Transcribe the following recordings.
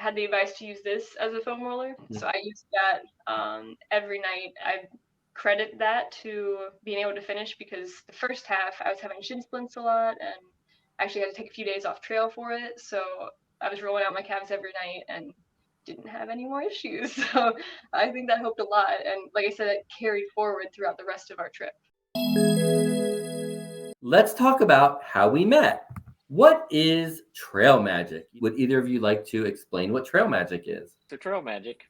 had the advice to use this as a foam roller. So I used that every night. I credit that to being able to finish because the first half I was having shin splints a lot and actually had to take a few days off trail for it. So I was rolling out my calves every night and didn't have any more issues. So I think that helped a lot. And like I said, it carried forward throughout the rest of our trip. Let's talk about how we met. What is trail magic? Would either of you like to explain what trail magic is? So trail magic,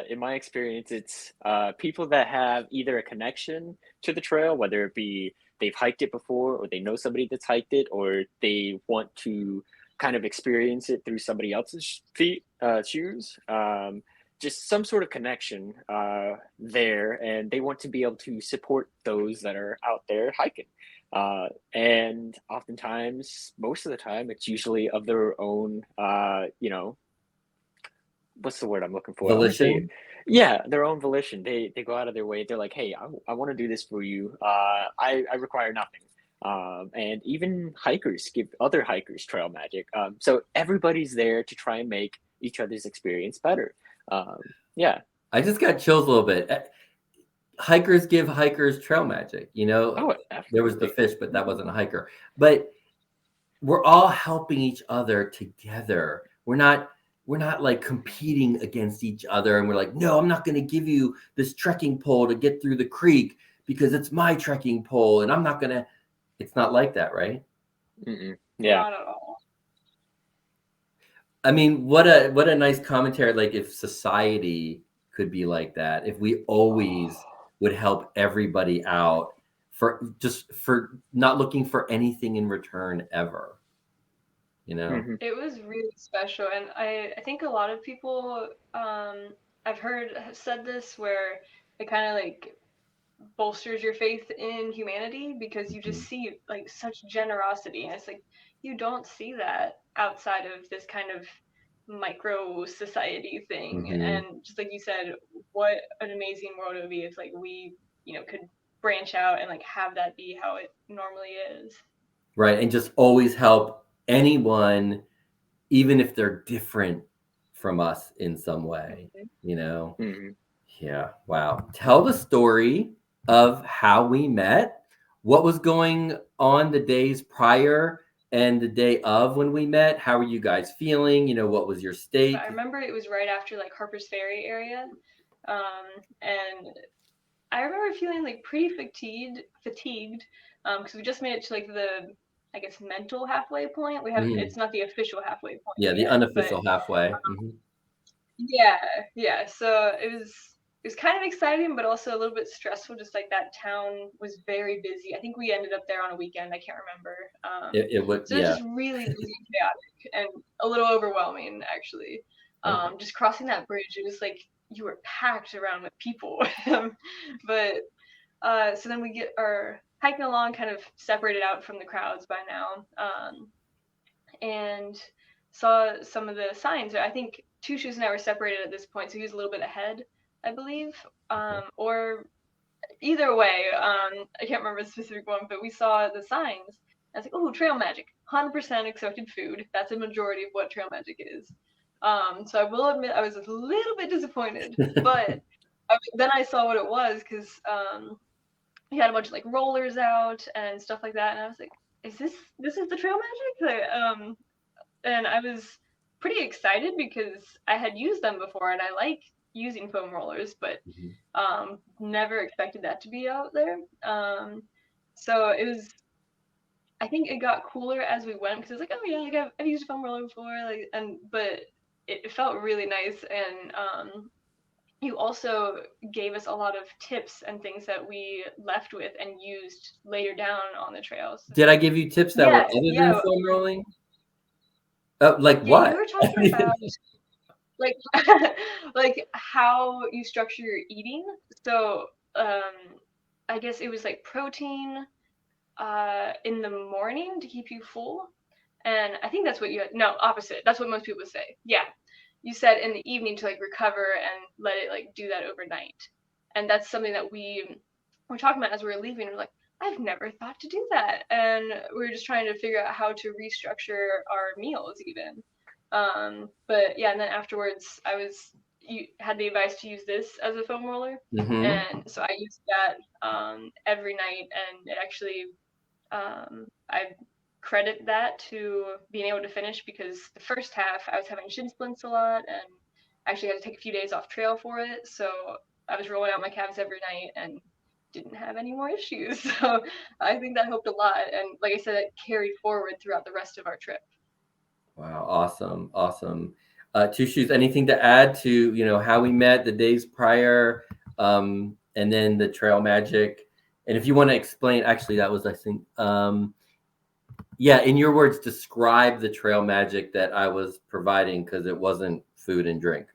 in my experience, it's people that have either a connection to the trail, whether it be they've hiked it before, or they know somebody that's hiked it, or they want to kind of experience it through somebody else's shoes. Just some sort of connection there, and they want to be able to support those that are out there hiking. And oftentimes, most of the time, it's usually of their own, what's the word I'm looking for? Volition? Yeah, their own volition. They go out of their way. They're like, hey, I want to do this for you. I require nothing. And even hikers give other hikers trail magic. So everybody's there to try and make each other's experience better. Yeah. I just got chills a little bit. Hikers give hikers trail magic. Oh, There was the absolutely. fish, but that wasn't a hiker. But we're all helping each other together. We're not like competing against each other, and we're like, no, I'm not going to give you this trekking pole to get through the creek because it's my trekking pole, and I'm not going to. It's not like that, right? Mm-mm. Yeah. Not at all. I mean, what a nice commentary. Like if society could be like that, if we always would help everybody out for not looking for anything in return ever. Mm-hmm. It was really special, and I think a lot of people I've heard have said this where it kind of like bolsters your faith in humanity because you just see like such generosity, and it's like you don't see that outside of this kind of micro society thing. Mm-hmm. And just like you said, what an amazing world it would be if like we could branch out and like have that be how it normally is. Right, and just always help anyone, even if they're different from us in some way. Mm-hmm. Yeah. Wow. Tell the story of how we met. What was going on the days prior and the day of when we met? How were you guys feeling? What was your So I state? remember it was right after like Harper's Ferry area, and I remember feeling like pretty fatigued, because we just made it to like the, I guess, mental halfway point. We haven't, Mhm. it's not the official halfway point Yeah, the yet, but unofficial halfway. yeah, yeah. So it was kind of exciting, but also a little bit stressful. Just like that town was very busy. I think we ended up there on a weekend. I can't remember. It would, So it was yeah. just really busy and chaotic and a little overwhelming, actually. Okay. Just crossing that bridge, it was like you were packed around with people. But so then we get our hiking along, kind of separated out from the crowds by now, and saw some of the signs. I think Two Shoes and I were separated at this point, so he was a little bit ahead, I believe. Or either way, I can't remember the specific one, but we saw the signs. I was like, oh, trail magic, 100% accepted food. That's a majority of what trail magic is. So I will admit I was a little bit disappointed, but then I saw what it was because he had a bunch of like rollers out and stuff like that, and I was like, this is the trail magic? And I was pretty excited because I had used them before and I like using foam rollers, but Mhm. never expected that to be out there. So it was. I think it got cooler as we went because it's like, oh yeah, like I've used a foam roller before, like, and but it felt really nice. And you also gave us a lot of tips and things that we left with and used later down on the trails. Did I give you tips that were Yeah, other than yeah, foam rolling? Like yeah. You what? were talking about like like how you structure your eating. So I guess it was like protein in the morning to keep you full. And I think that's what you had. No, opposite. That's what most people say. Yeah. You said in the evening to like recover and let it like do that overnight. And that's something that we were talking about as we were leaving. We're like, I've never thought to do that. And we were just trying to figure out how to restructure our meals even. But yeah, and then afterwards you had the advice to use this as a foam roller, and so I used that every night, and it actually I credit that to being able to finish, because the first half I was having shin splints a lot, and I actually had to take a few days off trail for it, so I was rolling out my calves every night and didn't have any more issues. So I think that helped a lot, and like I said, it carried forward throughout the rest of our trip. Wow, awesome. Two Shoes, anything to add to how we met the days prior, and then the trail magic? And if you want to explain, actually, that was, I think, in your words, describe the trail magic that I was providing, because it wasn't food and drink.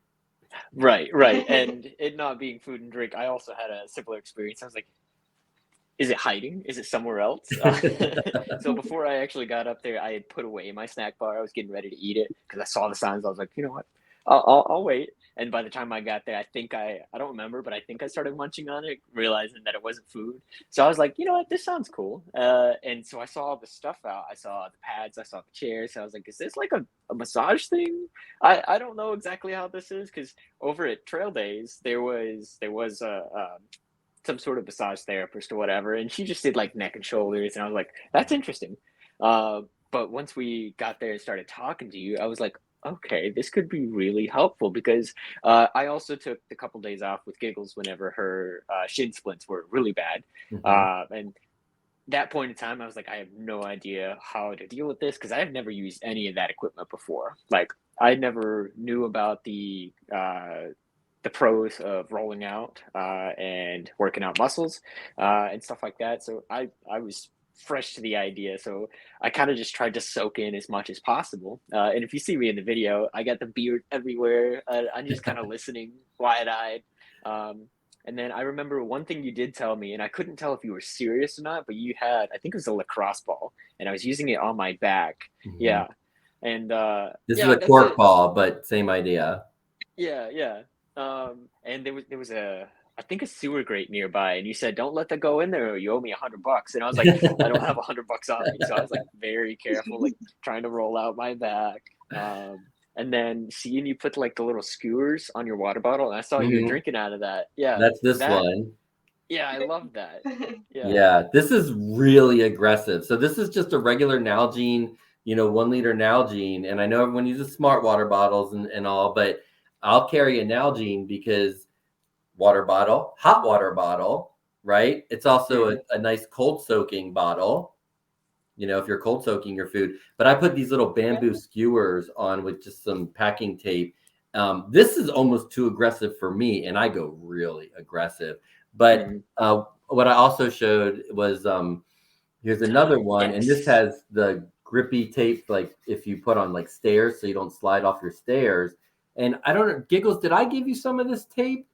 Right. And it not being food and drink, I also had a similar experience. I was like, is it hiding? Is it somewhere else? So before I actually got up there, I had put away my snack bar. I was getting ready to eat it because I saw the signs. I was like, you know what? I'll wait. And by the time I got there, I don't remember, but I think I started munching on it, realizing that it wasn't food. So I was like, you know what? This sounds cool. And so I saw all the stuff out. I saw the pads. I saw the chairs. So I was like, is this like a massage thing? I don't know exactly how this is, because over at Trail Days, there was some sort of massage therapist or whatever, and she just did like neck and shoulders, and I was like, that's interesting. But once we got there and started talking to you, I was like, okay, this could be really helpful, because I also took a couple days off with Giggles whenever her shin splints were really bad. And that point in time, I was like, I have no idea how to deal with this, because I have never used any of that equipment before. Like, I never knew about the pros of rolling out and working out muscles and stuff like that. So I was fresh to the idea. So I kind of just tried to soak in as much as possible. And if you see me in the video, I got the beard everywhere. I'm just kind of listening wide-eyed. And then I remember one thing you did tell me, and I couldn't tell if you were serious or not, but you had, I think it was a lacrosse ball, and I was using it on my back. Yeah. And this is a cork ball, but same idea. Yeah. And there was I think a sewer grate nearby, and you said, don't let that go in there or you owe me $100. And I was like, I don't have $100 on me. So I was like very careful, like trying to roll out my back. And then seeing you put like the little skewers on your water bottle, and I saw you were drinking out of that. Yeah. That's this one. Yeah, I love that. Yeah, this is really aggressive. So this is just a regular Nalgene, 1 liter Nalgene. And I know everyone uses smart water bottles and all, but I'll carry a Nalgene because water bottle, hot water bottle, right? It's also a nice cold soaking bottle, if you're cold soaking your food. But I put these little bamboo skewers on with just some packing tape. This is almost too aggressive for me, and I go really aggressive. But what I also showed was here's another one, and this has the grippy tape, like if you put on like stairs so you don't slide off your stairs. And I don't know, Giggles, did I give you some of this tape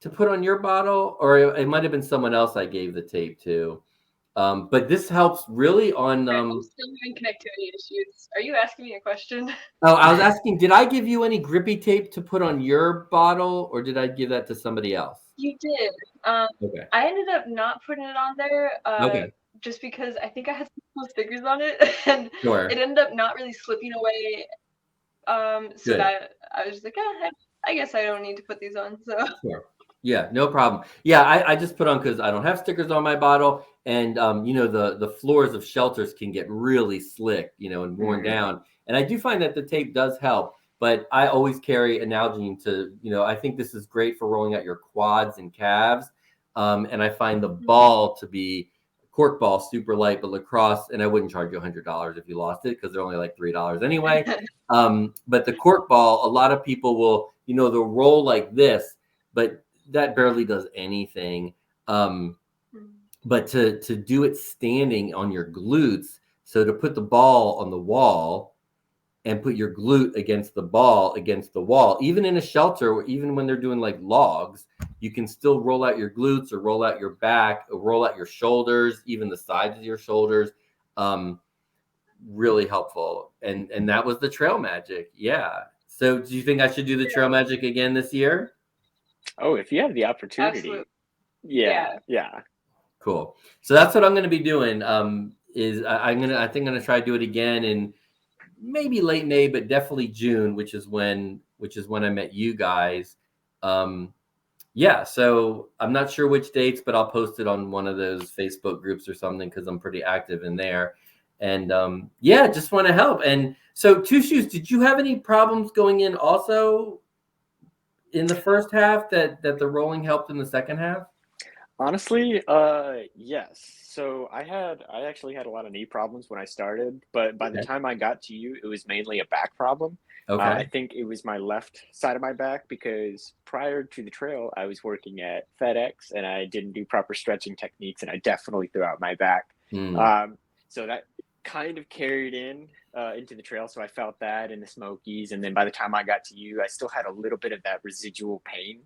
to put on your bottle? Or it might have been someone else I gave the tape to. But this helps really on... I'm still having connectivity issues. Are you asking me a question? Oh, I was asking, did I give you any grippy tape to put on your bottle, or did I give that to somebody else? You did. Okay. I ended up not putting it on there. Just because I think I had some stickers on it, and it ended up not really slipping away. So that I was just like, I guess I don't need to put these on. So yeah, no problem. Yeah, I just put on because I don't have stickers on my bottle, and the floors of shelters can get really slick, and worn down. And I do find that the tape does help, but I always carry a Nalgene to, I think this is great for rolling out your quads and calves. And I find the ball to be cork ball, super light, but lacrosse, and I wouldn't charge you $100 if you lost it, because they're only like $3 anyway. But the cork ball, a lot of people will, they'll roll like this, but that barely does anything. But to do it standing on your glutes, so to put the ball on the wall and put your glute against the wall, even in a shelter, or even when they're doing like logs, you can still roll out your glutes or roll out your back or roll out your shoulders, even the sides of your shoulders. Really helpful. And that was the trail magic. Yeah. So do you think I should do the trail magic again this year? Oh, if you have the opportunity. Absolutely. Yeah. Cool. So that's what I'm going to be doing. I think I'm going to try to do it again. And maybe late May, but definitely June, which is when I met you guys. Yeah, so I'm not sure which dates, but I'll post it on one of those Facebook groups or something because I'm pretty active in there. And yeah, just want to help. And so, Two Shoes, did you have any problems going in also in the first half that the rolling helped in the second half? Honestly, yes. So I actually had a lot of knee problems when I started, but by the Okay. time I got to you, it was mainly a back problem. Okay. I think it was my left side of my back because prior to the trail, I was working at FedEx and I didn't do proper stretching techniques, and I definitely threw out my back. So that kind of carried into the trail. So I felt that in the Smokies, and then by the time I got to you, I still had a little bit of that residual pain.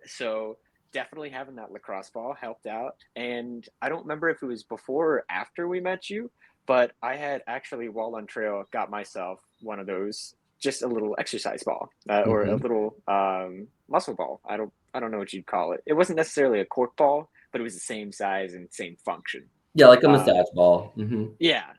So definitely having that lacrosse ball helped out. And I don't remember if it was before or after we met you, but I had actually, while on trail, got myself one of those, just a little exercise ball or a little muscle ball. I don't know what you'd call it. It wasn't necessarily a cork ball, but it was the same size and same function. Yeah, like a massage ball. Yeah.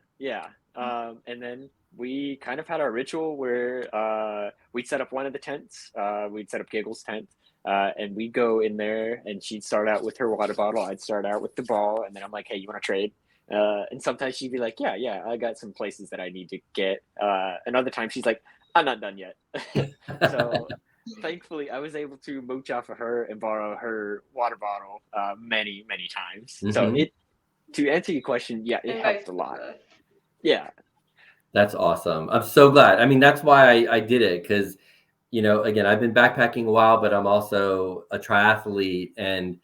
And then we kind of had our ritual where we'd set up one of the tents. We'd set up Giggles' tent. And we'd go in there and she'd start out with her water bottle. I'd start out with the ball. And then I'm like, hey, you want to trade? And sometimes she'd be like, yeah, I got some places that I need to get. And other times she's like, I'm not done yet. So thankfully I was able to mooch off of her and borrow her water bottle many, many times. So to answer your question, yeah, it helped a lot. Yeah. That's awesome. I'm so glad. I mean, that's why I did it, because again, I've been backpacking a while, but I'm also a triathlete. And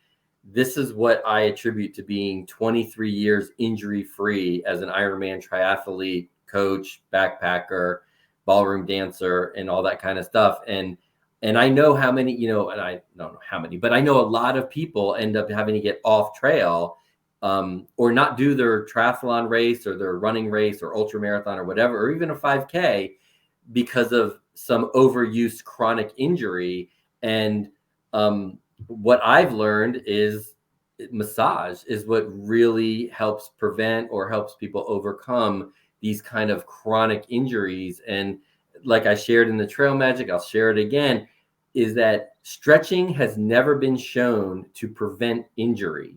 this is what I attribute to being 23 years injury-free as an Ironman triathlete, coach, backpacker, ballroom dancer, and all that kind of stuff. And I know how many, and I don't know how many, but I know a lot of people end up having to get off trail or not do their triathlon race or their running race or ultra marathon or whatever, or even a 5K because of some overuse chronic injury. And what I've learned is massage is what really helps prevent or helps people overcome these kind of chronic injuries. And like I shared in the Trail Magic, I'll share it again, is that stretching has never been shown to prevent injury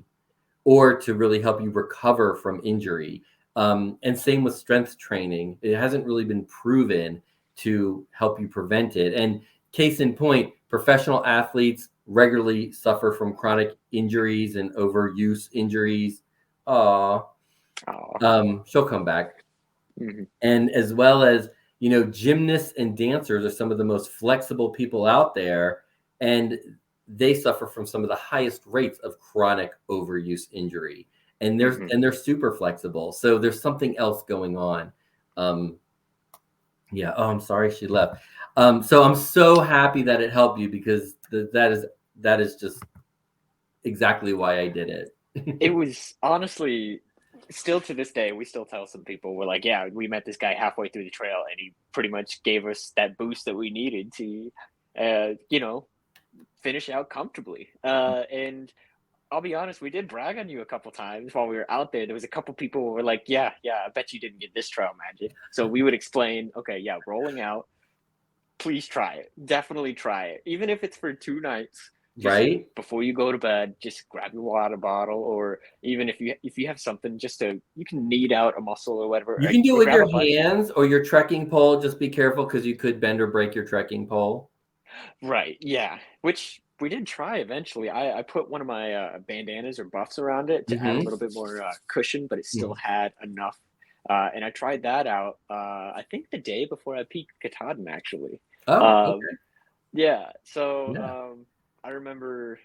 or to really help you recover from injury. And same with strength training. It hasn't really been proven to help you prevent it. And case in point, professional athletes regularly suffer from chronic injuries and overuse injuries. She'll come back. And as well as, gymnasts and dancers are some of the most flexible people out there, and they suffer from some of the highest rates of chronic overuse injury. And they're super flexible. So there's something else going on. Yeah. Oh, I'm sorry she left. So I'm so happy that it helped you, because that is just exactly why I did it. It was honestly, still to this day, we still tell some people, we're like, yeah, we met this guy halfway through the trail and he pretty much gave us that boost that we needed to, finish out comfortably. And I'll be honest, we did brag on you a couple times while we were out there. There was a couple people who were like, yeah, I bet you didn't get this trail magic. So we would explain, okay, yeah, rolling out, please try it. Definitely try it. Even if it's for 2 nights, right before you go to bed, just grab your water bottle, or even if you have something, you can knead out a muscle or whatever. You can do it with your hands or your trekking pole. Just be careful, because you could bend or break your trekking pole. Right. Yeah. Which we did try eventually. I put one of my bandanas or buffs around it to add a little bit more cushion, but it still had enough. And I tried that out, I think the day before I peaked Katahdin, actually. Okay. Yeah. So I remember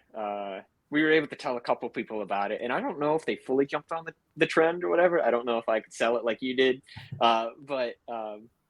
we were able to tell a couple people about it, and I don't know if they fully jumped on the trend or whatever. I don't know if I could sell it like you did, but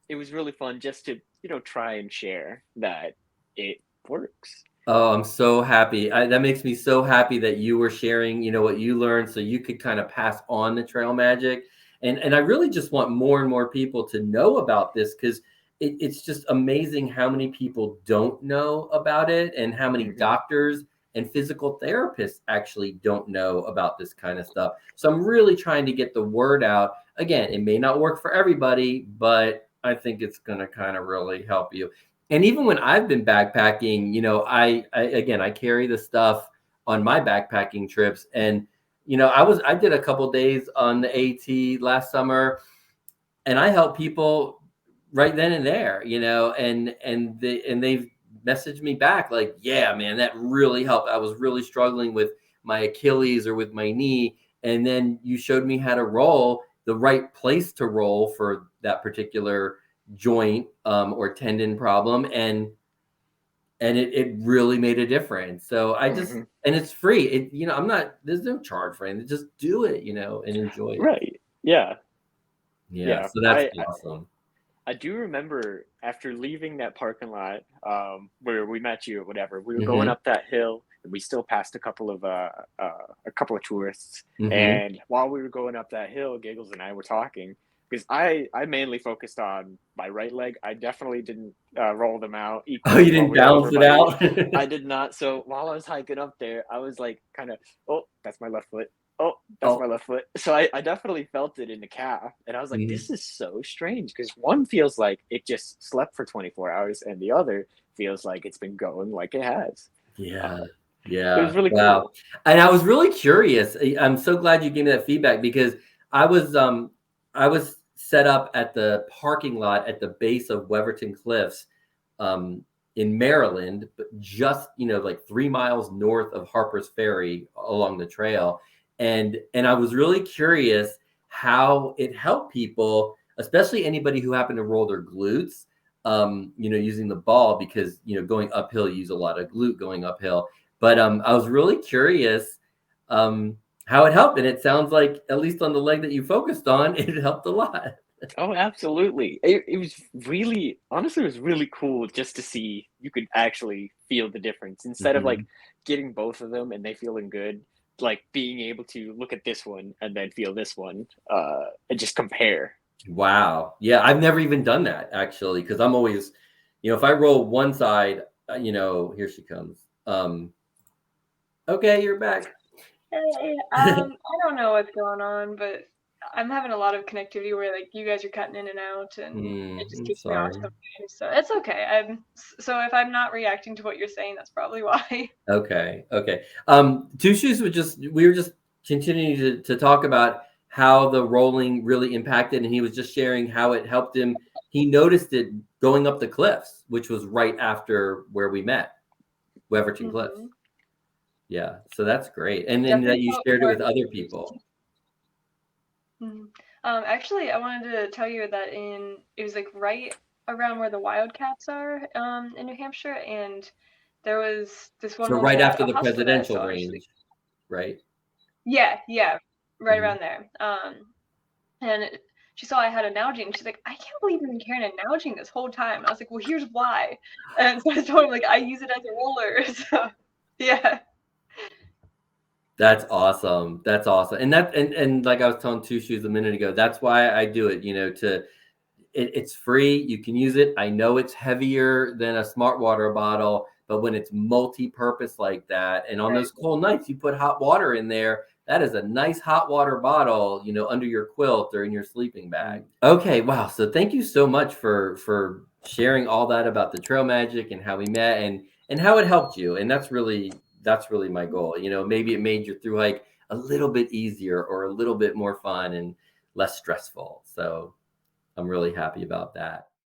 it was really fun just to try and share that it works. Oh, I'm so happy. That makes me so happy that you were sharing, what you learned, so you could kind of pass on the trail magic. And I really just want more and more people to know about this, because it's just amazing how many people don't know about it, and how many doctors and physical therapists actually don't know about this kind of stuff. So I'm really trying to get the word out. Again, it may not work for everybody, but I think it's going to kind of really help you. And even when I've been backpacking, you know, I carry the stuff on my backpacking trips. And, you know, I did a couple days on the AT last summer, and I helped people right then and there, you know, and they've messaged me back like, yeah, man, that really helped. I was really struggling with my Achilles or with my knee. And then you showed me how to roll, the right place to roll for that particular joint or tendon problem. And it really made a difference. So I just, and it's free. It, you know, there's no charge for anything. Just do it, you know, and enjoy it. Right. Yeah. Yeah. So that's awesome. I do remember after leaving that parking lot where we met you or whatever, we were going Mm-hmm. up that hill, and we still passed a couple of tourists. Mm-hmm. And while we were going up that hill, Giggles and I were talking, because I mainly focused on my right leg. I definitely didn't roll them out Oh, you didn't balance it out? I did not. So while I was hiking up there, I was like kind of, oh, that's my left foot. Oh, that's my left foot. So I definitely felt it in the calf. And I was like, this is so strange, because one feels like it just slept for 24 hours and the other feels like it's been going like it has. Yeah. It was really cool. And I was really curious. I'm so glad you gave me that feedback, because I was set up at the parking lot at the base of Weverton Cliffs in Maryland, but just, you know, like 3 miles north of Harper's Ferry along the trail. And I was really curious how it helped people, especially anybody who happened to roll their glutes, you know, using the ball, because, you know, going uphill, you use a lot of glute going uphill. But I was really curious how it helped. And it sounds like, at least on the leg that you focused on, it helped a lot. Oh, absolutely. It was really, honestly, it was really cool just to see you could actually feel the difference instead of like getting both of them and they feeling good. Like being able to look at this one and then feel this one and just compare. Wow. Yeah, I've never even done that, actually, because I'm always, you know, if I roll one side, you know, here she comes. Okay, you're back. Hey, I don't know what's going on, but I'm having a lot of connectivity where like you guys are cutting in and out, and it just keeps me off sometimes. So it's okay. So if I'm not reacting to what you're saying, that's probably why. Okay. Two Shoes we were just continuing to talk about how the rolling really impacted, and he was just sharing how it helped him. He noticed it going up the cliffs, which was right after where we met, Weverton Cliffs. Yeah, so that's great. And then that you shared it with other people. Actually, I wanted to tell you that it was like right around where the Wildcats are in New Hampshire, and there was this one. So right after the presidential range, right? Yeah, right around there. And she saw I had a Nalgene, and she's like, I can't believe you've been carrying a Nalgene this whole time. I was like, well, here's why. And so I told him, like, I use it as a roller. So, yeah. That's awesome. That's awesome. And like I was telling Two Shoes a minute ago, that's why I do it, you know, it's free. You can use it. I know it's heavier than a smart water bottle, but when it's multi-purpose like that, and on those cold nights, you put hot water in there, that is a nice hot water bottle, you know, under your quilt or in your sleeping bag. Okay. Wow. So thank you so much for sharing all that about the trail magic and how we met and how it helped you. And that's really my goal. You know, maybe it made your thru hike a little bit easier or a little bit more fun and less stressful. So I'm really happy about that.